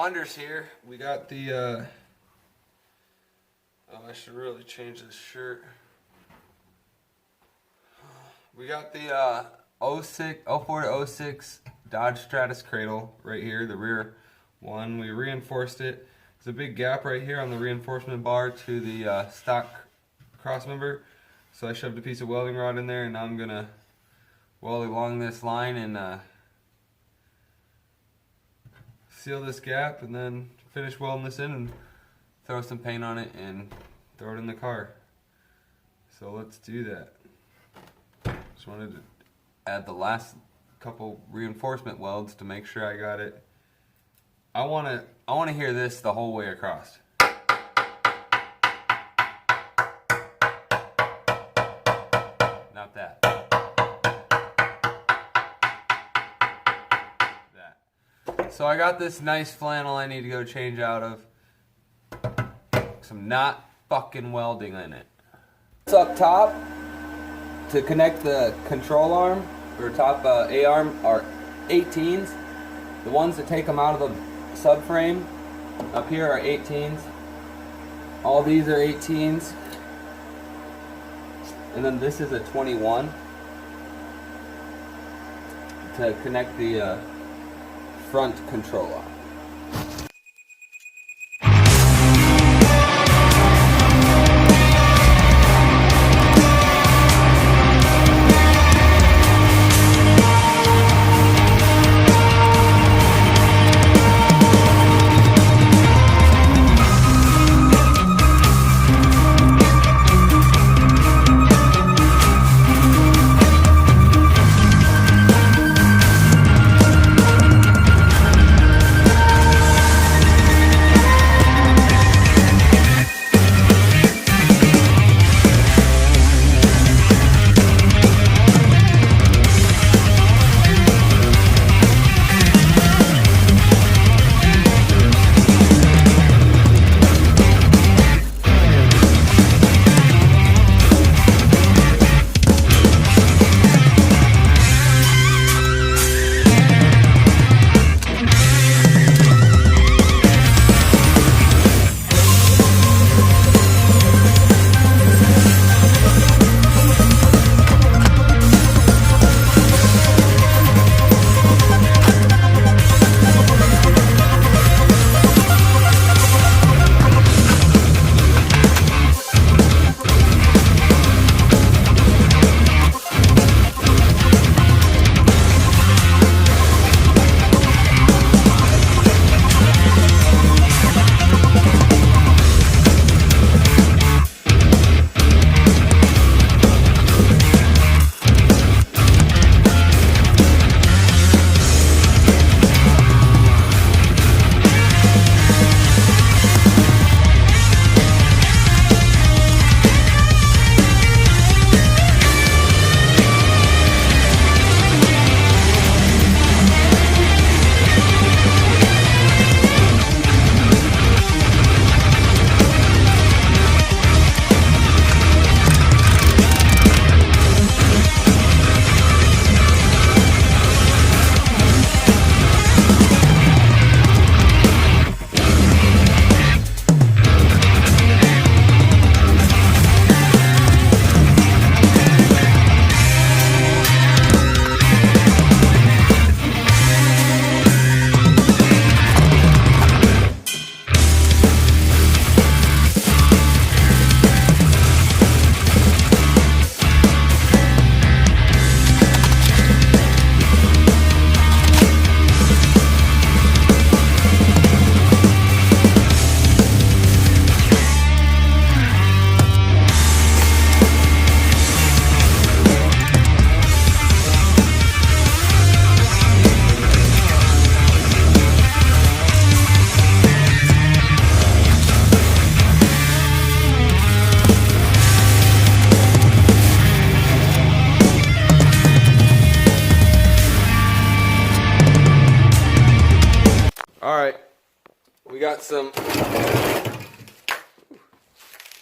unders here. We got the oh, I should really change this shirt. We got the 04 to 06 Dodge Stratus cradle right here, the rear one. We reinforced it. There's a big gap right here on the reinforcement bar to the stock crossmember. So I shoved a piece of welding rod in there, and now I'm gonna weld along this line and seal this gap, and then finish welding this in and throw some paint on it and throw it in the car. So let's do that. Just wanted to add the last couple reinforcement welds to make sure I got it. I want to hear this the whole way across. Not that. That. So I got this nice flannel I need to go change out of. Some not fucking welding in it. It's up top to connect the control arm or top A arm are 18s. The ones that take them out of the subframe up here are 18s. All these are 18s. And then this is a 21 to connect the front control arm.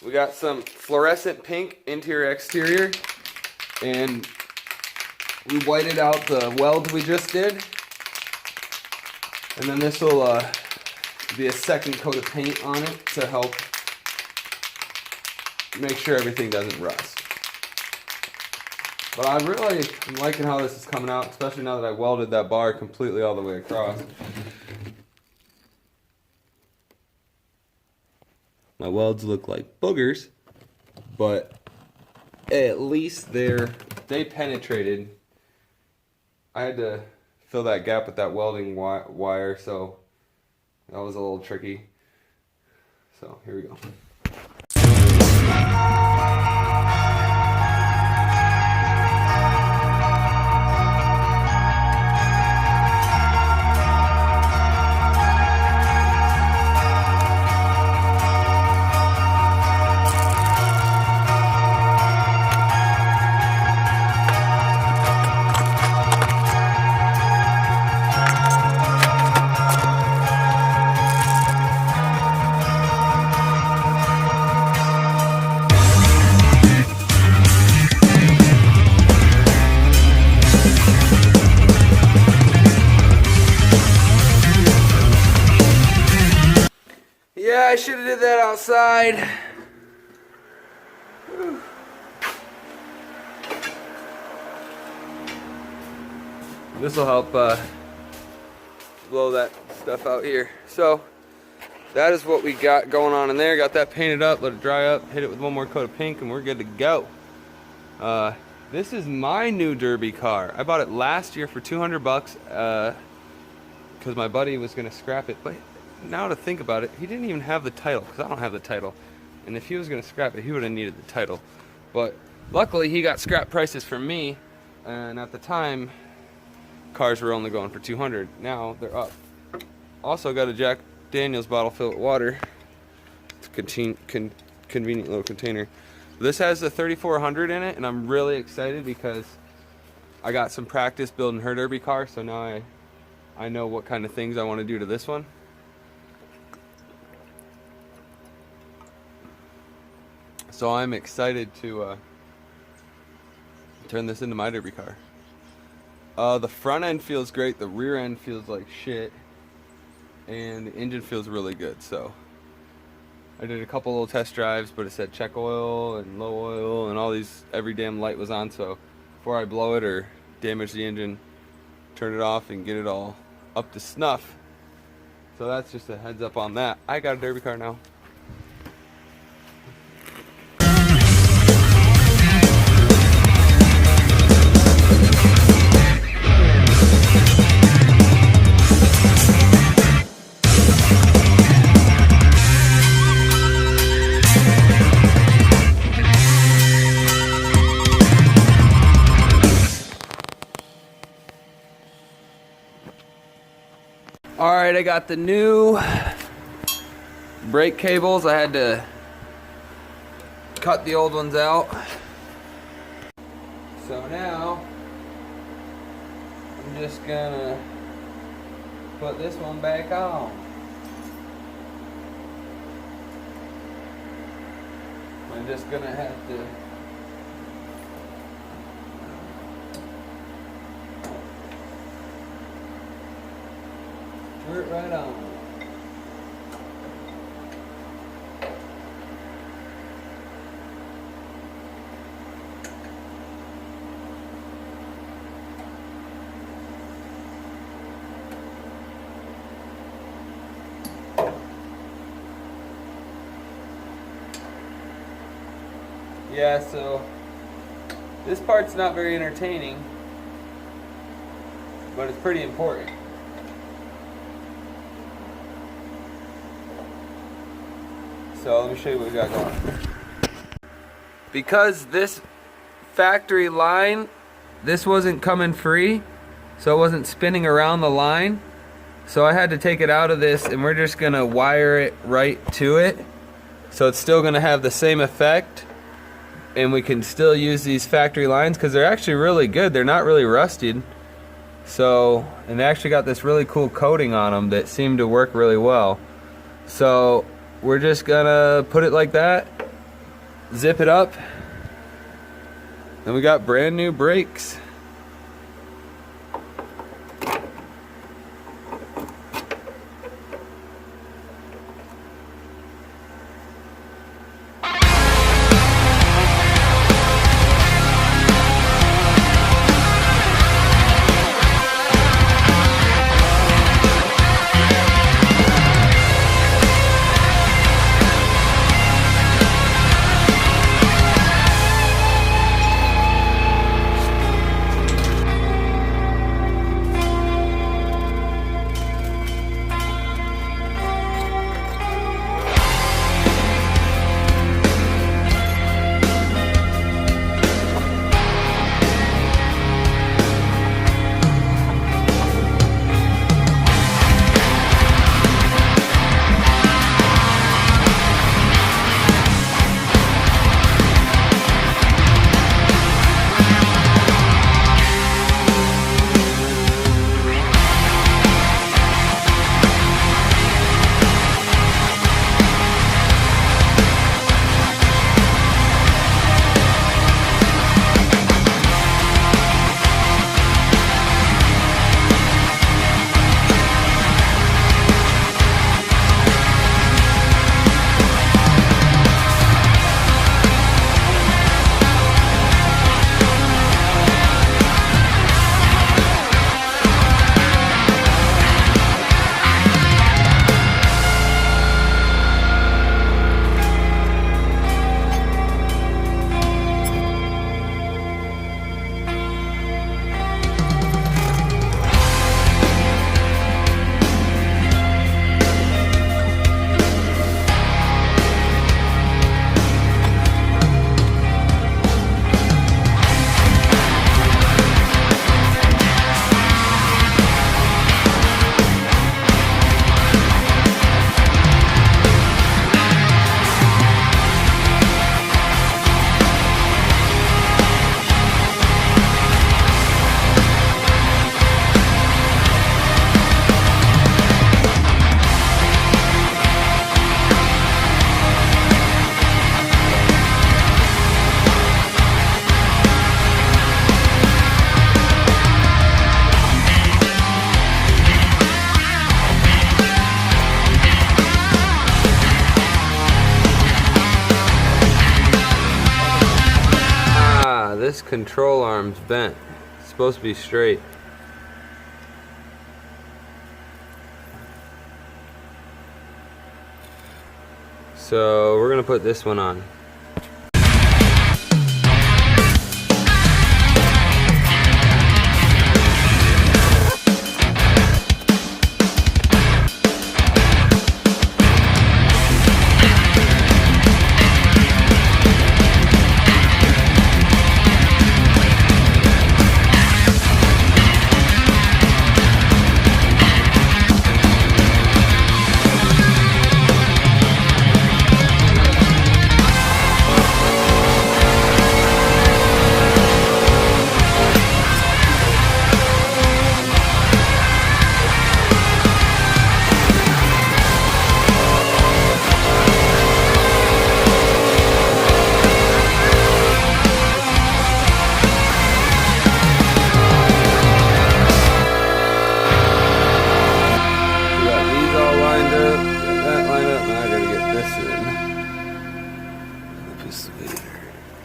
We got some fluorescent pink interior exterior, and we whited out the welds we just did, and then this will to be a second coat of paint on it to help make sure everything doesn't rust. But I really am liking how this is coming out, especially now that I welded that bar completely all the way across. My welds look like boogers, but at least they penetrated. I had to fill that gap with that welding wire, so that was a little tricky. So here we go. Yeah, I should have did that outside. This will help blow that stuff out here. So that is what we got going on in there. Got that painted up, let it dry up, hit it with one more coat of pink, and we're good to go. This is my new derby car. I bought it last year for 200 bucks because my buddy was gonna scrap it. But now to think about it, he didn't even have the title, because I don't have the title. And if he was gonna scrap it, he would have needed the title. But luckily he got scrap prices from me, and at the time cars were only going for 200. Now they're up. Also got a Jack Daniels bottle filled with water. It's a convenient little container. This has a 3400 in it, and I'm really excited because I got some practice building her derby car, so now I know what kind of things I want to do to this one. So I'm excited to turn this into my derby car. The front end feels great, the rear end feels like shit, and the engine feels really good. So I did a couple little test drives, but it said check oil and low oil and all these, every damn light was on. So before I blow it or damage the engine, turn it off and get it all up to snuff. So that's just a heads up on that. I got a derby car now. Alright, I got the new brake cables. I had to cut the old ones out. So now I'm just gonna put this one back on. I'm just gonna have to screw it right on. Yeah, so this part's not very entertaining, but it's pretty important. So let me show you what we got going. Because this factory line, this wasn't coming free, so it wasn't spinning around the line. So I had to take it out of this, and we're just gonna wire it right to it. So it's still gonna have the same effect, and we can still use these factory lines because they're actually really good. They're not really rusted. So, and they actually got this really cool coating on them that seemed to work really well. So we're just gonna put it like that, zip it up, and we got brand new brakes. control arm's bent. It's supposed to be straight. So we're gonna put this one on.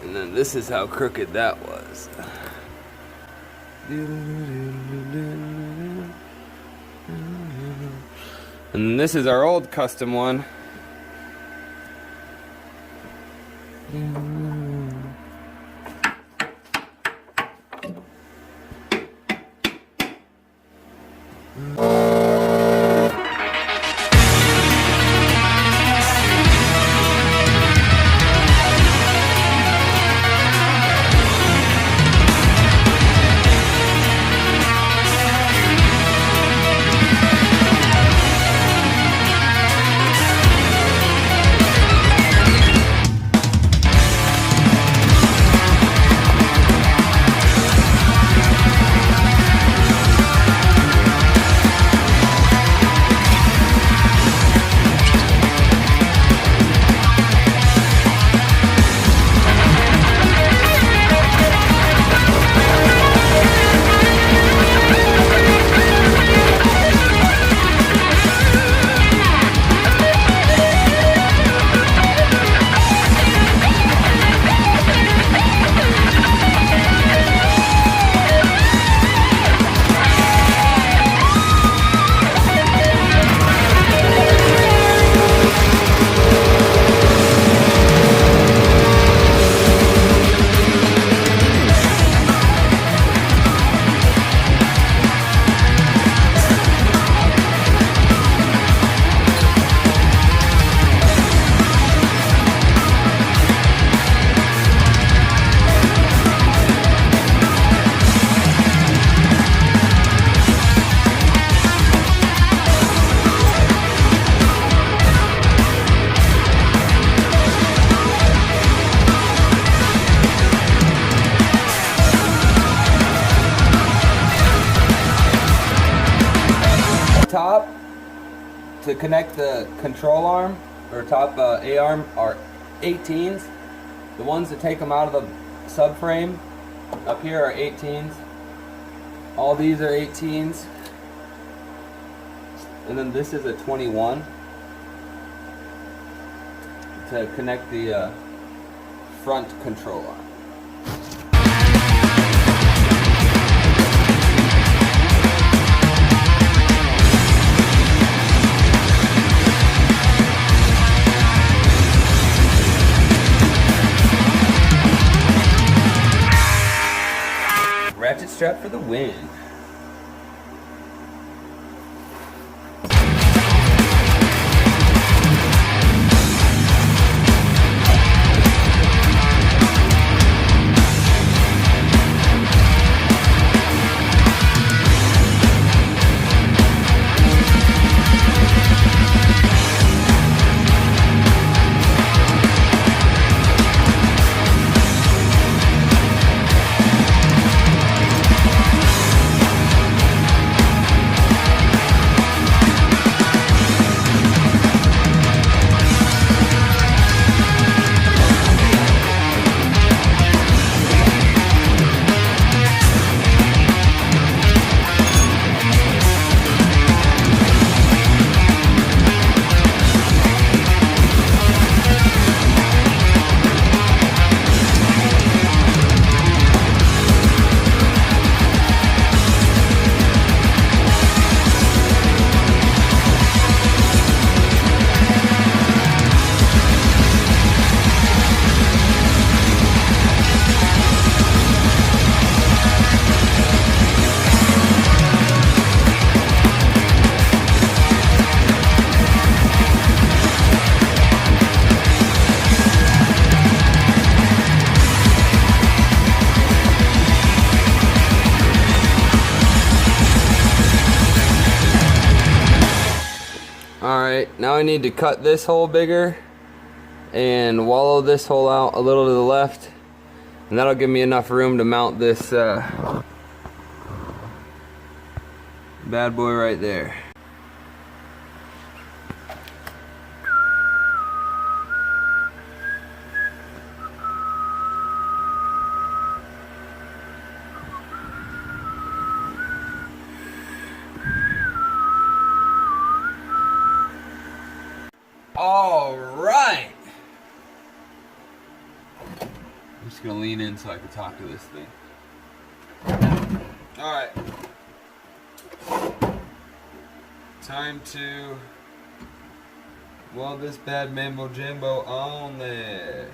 And then this is how crooked that was. And this is our old custom one. Top to connect the control arm or top A arm are 18s. The ones that take them out of the subframe up here are 18s. All these are 18s. And then this is a 21 to connect the front control arm. Ratchet strap for the win. Alright, now I need to cut this hole bigger and wallow this hole out a little to the left, and that'll give me enough room to mount this bad boy right there. All right. I'm just gonna lean in so I can talk to this thing. All right. Time to weld this bad mambo jumbo on there.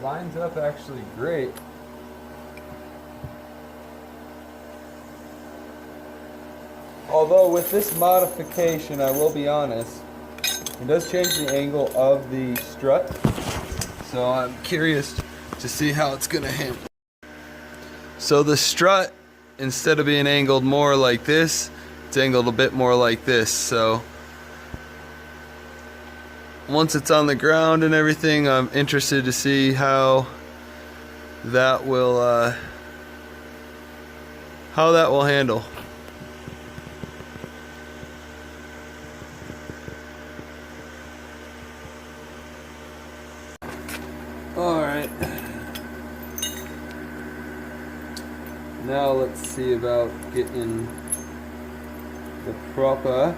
Lines up actually great. Although with this modification, I will be honest, it does change the angle of the strut. So I'm curious to see how it's gonna handle. So the strut, instead of being angled more like this, it's angled a bit more like this. So once it's on the ground and everything, I'm interested to see how that will handle. All right. Now let's see about getting the proper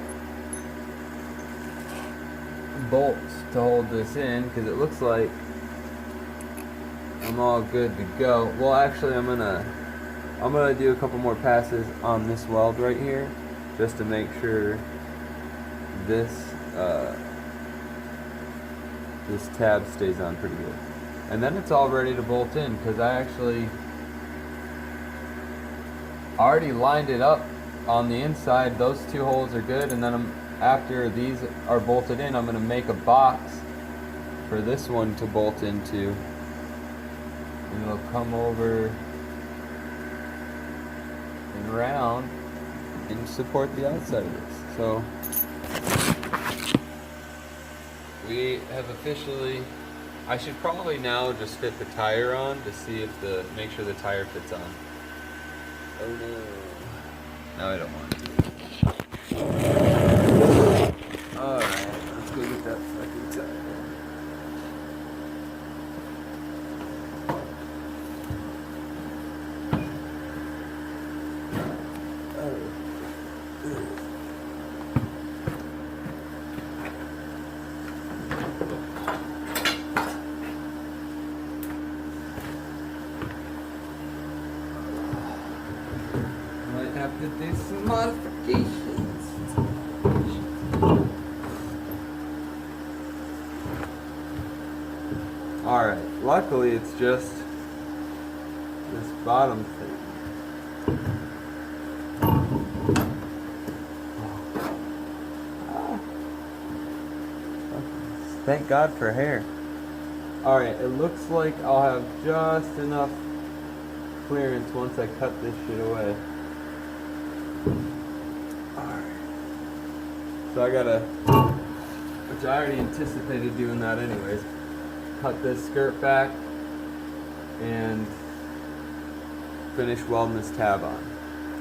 bolts to hold this in, because it looks like I'm all good to go. Well, actually, I'm gonna do a couple more passes on this weld right here, just to make sure this this tab stays on pretty good, and then it's all ready to bolt in, because I actually already lined it up on the inside. Those two holes are good, and then after these are bolted in, I'm going to make a box for this one to bolt into, and it'll come over and around and support the outside of this. So we have officially, I should probably now just fit the tire on to see if make sure the tire fits on. Oh no. No, I don't want to. Alright, let's go get that fucking tire. Might have to do some modifications. Alright, luckily it's just this bottom thing. Thank God for hair. Alright, it looks like I'll have just enough clearance once I cut this shit away. Alright. So I gotta, which I already anticipated doing that anyways, cut this skirt back and finish welding this tab on.